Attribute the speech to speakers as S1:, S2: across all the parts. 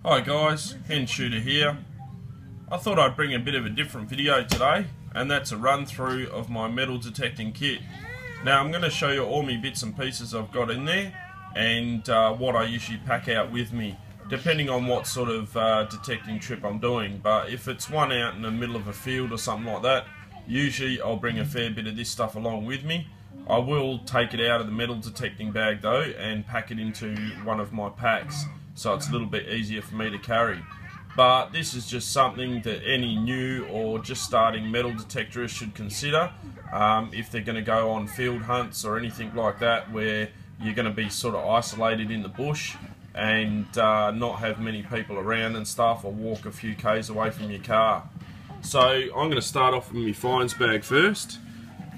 S1: Hi guys, HENSHOOTER here. I thought I'd bring a bit of a different video today, and that's a run through of my metal detecting kit. Now I'm going to show you all my bits and pieces I've got in there and what I usually pack out with me, depending on what sort of detecting trip I'm doing. But if it's one out in the middle of a field or something like that, usually I'll bring a fair bit of this stuff along with me. I will take it out of the metal detecting bag though and pack it into one of my packs, so it's a little bit easier for me to carry. But this is just something that any new or just starting metal detectorists should consider if they're going to go on field hunts or anything like that, where you're going to be sort of isolated in the bush and not have many people around and stuff, or walk a few k's away from your car. So I'm going to start off with my finds bag first.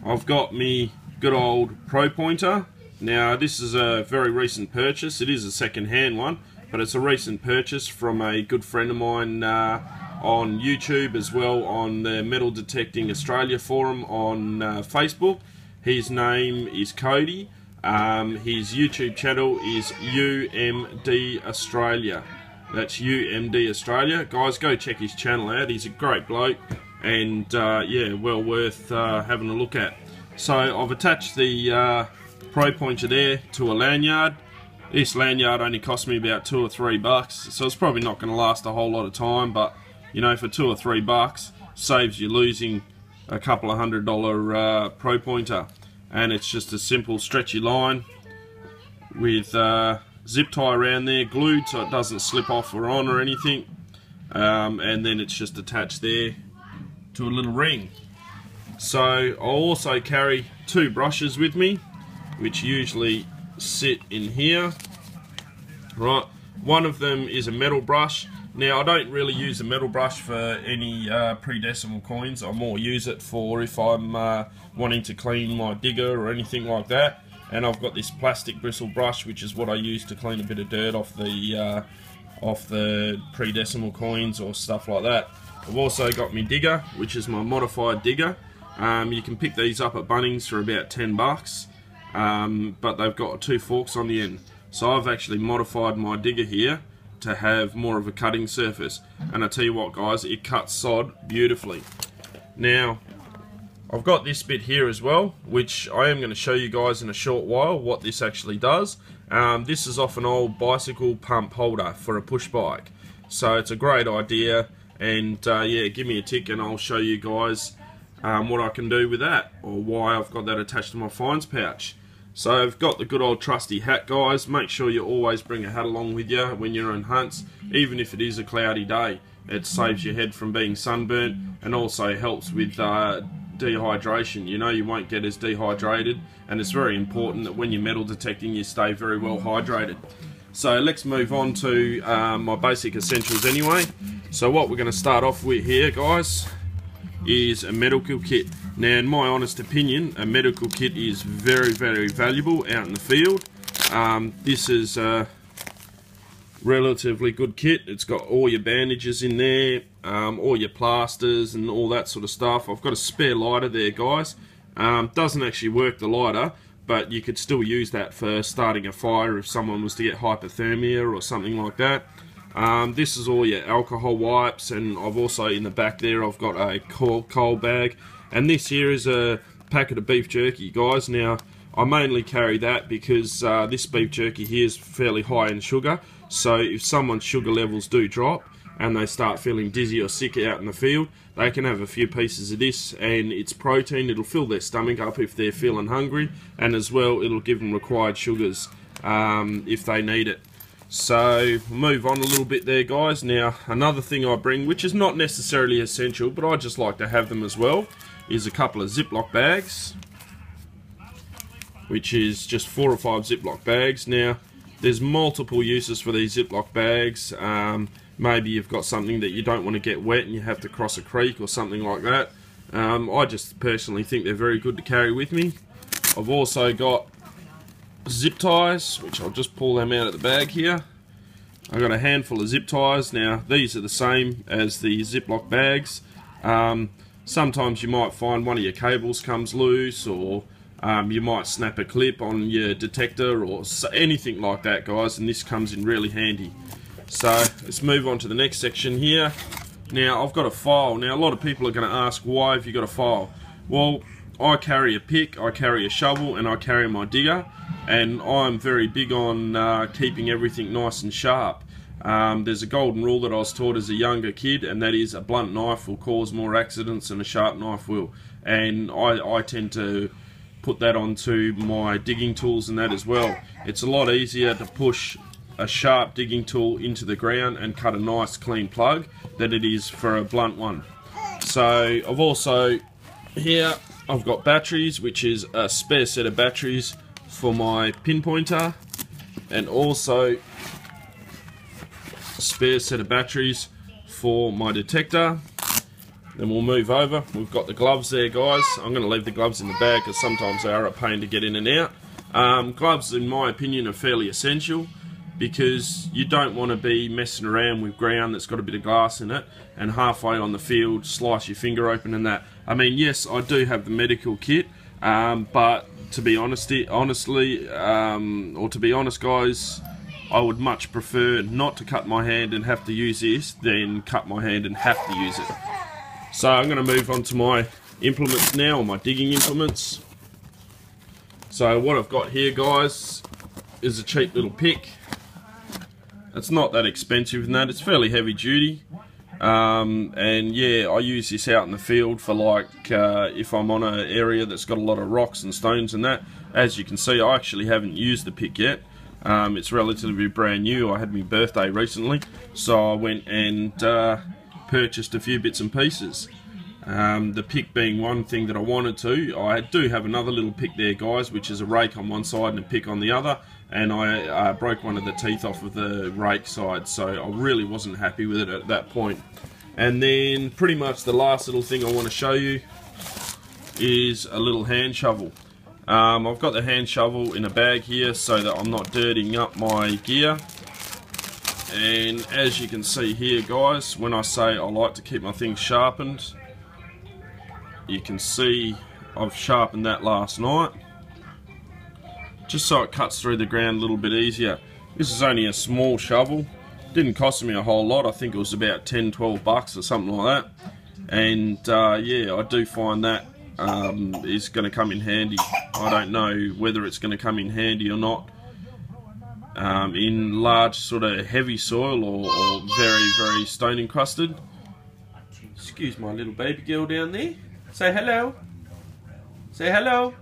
S1: I've got me good old Pro Pointer. Now this is a very recent purchase. It is a second-hand one, but it's a recent purchase from a good friend of mine on YouTube, as well on the Metal Detecting Australia forum on Facebook. His name is Cody. His YouTube channel is UMD Australia. That's UMD Australia. Guys, go check his channel out. He's a great bloke, and yeah, well worth having a look at. So I've attached the Pro Pointer there to a lanyard. This lanyard only cost me about $2 or $3, so it's probably not going to last a whole lot of time, but you know, for $2 or $3 saves you losing a couple of $100 Pro Pointer. And it's just a simple stretchy line with zip tie around there, glued so it doesn't slip off or on or anything, and then it's just attached there to a little ring. So I'll also carry two brushes with me, which usually sit in here. Right, one of them is a metal brush. Now I don't really use a metal brush for any pre-decimal coins. I more use it for if I'm wanting to clean my digger or anything like that. And I've got this plastic bristle brush, which is what I use to clean a bit of dirt off the pre-decimal coins or stuff like that. I've also got my digger, which is my modified digger. You can pick these up at Bunnings for about $10, but they've got two forks on the end. So I've actually modified my digger here to have more of a cutting surface, and I tell you what guys, it cuts sod beautifully. Now I've got this bit here as well, which I am going to show you guys in a short while what this actually does. This is off an old bicycle pump holder for a push bike, so it's a great idea, and yeah, give me a tick and I'll show you guys what I can do with that, or why I've got that attached to my finds pouch. So I've got the good old trusty hat, guys. Make sure you always bring a hat along with you when you're on hunts, even if it is a cloudy day. It saves your head from being sunburnt, and also helps with dehydration. You know, you won't get as dehydrated, and it's very important that when you're metal detecting you stay very well hydrated. So let's move on to my basic essentials anyway. So what we're going to start off with here, guys, is a medical kit. Now in my honest opinion, a medical kit is very, very valuable out in the field. This is a relatively good kit. It's got all your bandages in there, all your plasters and all that sort of stuff. I've got a spare lighter there, guys. Doesn't actually work, the lighter, but you could still use that for starting a fire if someone was to get hypothermia or something like that. This is all your alcohol wipes, and I've also in the back there I've got a coal bag, and this here is a packet of beef jerky, guys. Now I mainly carry that because this beef jerky here is fairly high in sugar, so if someone's sugar levels do drop and they start feeling dizzy or sick out in the field, they can have a few pieces of this, and it's protein. It'll fill their stomach up if they're feeling hungry, and as well it'll give them required sugars if they need it. So move on a little bit there, guys. Now another thing I bring, which is not necessarily essential but I just like to have them as well, is a couple of Ziploc bags, which is just 4 or 5 Ziploc bags. Now there's multiple uses for these Ziploc bags. Maybe you've got something that you don't want to get wet and you have to cross a creek or something like that. I just personally think they're very good to carry with me. I've also got zip ties, which I'll just pull them out of the bag here. I've got a handful of zip ties. Now these are the same as the Ziploc bags. Sometimes you might find one of your cables comes loose, or You might snap a clip on your detector or anything like that, guys, and this comes in really handy. So let's move on to the next section here. Now I've got a file. Now a lot of people are going to ask, why have you got a file? Well, I carry a pick, I carry a shovel, and I carry my digger, and I'm very big on keeping everything nice and sharp. There's a golden rule that I was taught as a younger kid, and that is a blunt knife will cause more accidents than a sharp knife will. And I tend to put that onto my digging tools and that as well. It's a lot easier to push a sharp digging tool into the ground and cut a nice clean plug than it is for a blunt one. So I've also here I've got batteries, which is a spare set of batteries for my pinpointer, and also a spare set of batteries for my detector. Then we'll move over. We've got the gloves there, guys. I'm going to leave the gloves in the bag because sometimes they are a pain to get in and out. Gloves, in my opinion, are fairly essential because you don't want to be messing around with ground that's got a bit of glass in it and halfway on the field slice your finger open and that. I mean, yes, I do have the medical kit, but to be honest, guys, I would much prefer not to cut my hand and have to use this than cut my hand and have to use it. So I'm going to move on to my implements now, my digging implements. So what I've got here, guys, is a cheap little pick. It's not that expensive and that, it's fairly heavy duty. And yeah, I use this out in the field for like if I'm on an area that's got a lot of rocks and stones and that. As you can see, I actually haven't used the pick yet. It's relatively brand new. I had my birthday recently, so I went and purchased a few bits and pieces. The pick being one thing that I wanted to. I do have another little pick there, guys, which is a rake on one side and a pick on the other, and I broke one of the teeth off of the rake side, so I really wasn't happy with it at that point. And then pretty much the last little thing I want to show you is a little hand shovel. I've got the hand shovel in a bag here so that I'm not dirtying up my gear. And as you can see here, guys, when I say I like to keep my things sharpened, you can see I've sharpened that last night just so it cuts through the ground a little bit easier. This is only a small shovel, didn't cost me a whole lot. I think it was about 10-12 bucks or something like that. And yeah, I do find that is going to come in handy. I don't know whether it's going to come in handy or not in large sort of heavy soil or very, very stone encrusted. Excuse my little baby girl down there. Say hello. Say hello.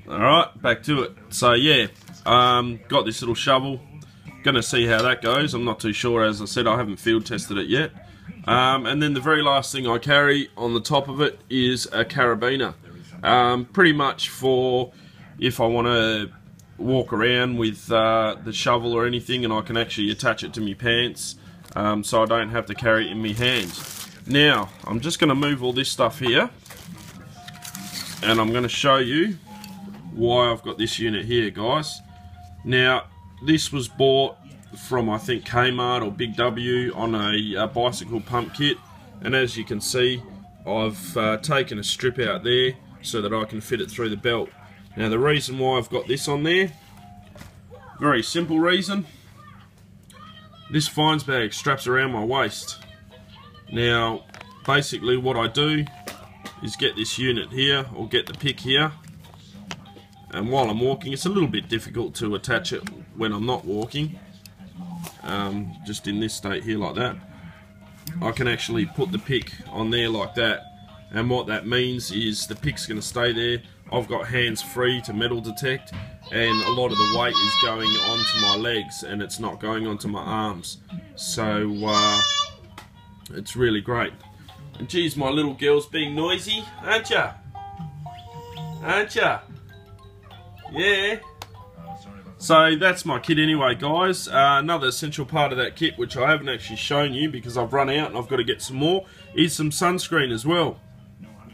S1: Alright, back to it. So yeah, got this little shovel. Gonna see how that goes. I'm not too sure, as I said, I haven't field tested it yet. And then the very last thing I carry on the top of it is a carabiner. Pretty much for if I want to walk around with the shovel or anything, and I can actually attach it to my pants, so I don't have to carry it in my hands. Now, I'm just going to move all this stuff here, and I'm going to show you why I've got this unit here, guys. Now, this was bought from, I think, Kmart or Big W on a bicycle pump kit, and as you can see, I've taken a strip out there so that I can fit it through the belt. Now, the reason why I've got this on there, very simple reason. This fines bag straps around my waist. Now, basically what I do is get this unit here, or get the pick here, and while I'm walking, it's a little bit difficult to attach it when I'm not walking, just in this state here like that. I can actually put the pick on there like that, and what that means is the pick's going to stay there. I've got hands free to metal detect, and a lot of the weight is going onto my legs and it's not going onto my arms, so it's really great. And geez, my little girl's being noisy, aren't ya? Aren't ya? Yeah. So that's my kit anyway, guys. Another essential part of that kit, which I haven't actually shown you because I've run out and I've got to get some more, is some sunscreen as well.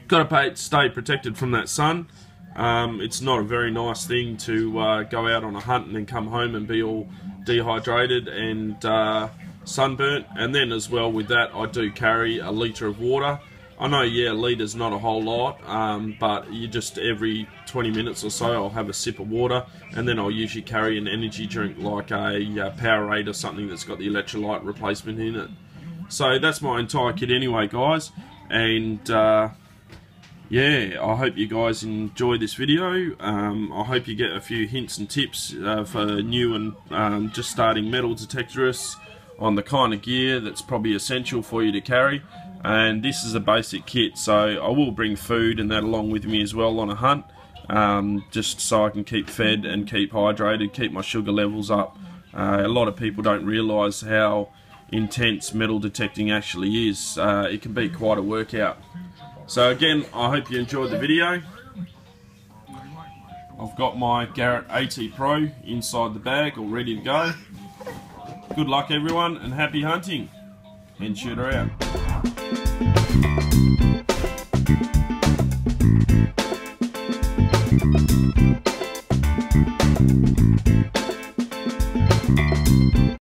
S1: Got to stay protected from that sun. It's not a very nice thing to go out on a hunt and then come home and be all dehydrated and sunburnt. And then as well with that, I do carry a litre of water I know, yeah, a litres not a whole lot, but you just every 20 minutes or so I'll have a sip of water, and then I'll usually carry an energy drink like a Powerade or something that's got the electrolyte replacement in it. So that's my entire kit anyway, guys, and yeah, I hope you guys enjoy this video. I hope you get a few hints and tips for new and just starting metal detectorists on the kind of gear that's probably essential for you to carry. And this is a basic kit, so I will bring food and that along with me as well on a hunt, just so I can keep fed and keep hydrated, keep my sugar levels up. A lot of people don't realise how intense metal detecting actually is. It can be quite a workout. So again, I hope you enjoyed the video. I've got my Garrett AT Pro inside the bag all ready to go. Good luck everyone and happy hunting. HENSHOOTER out.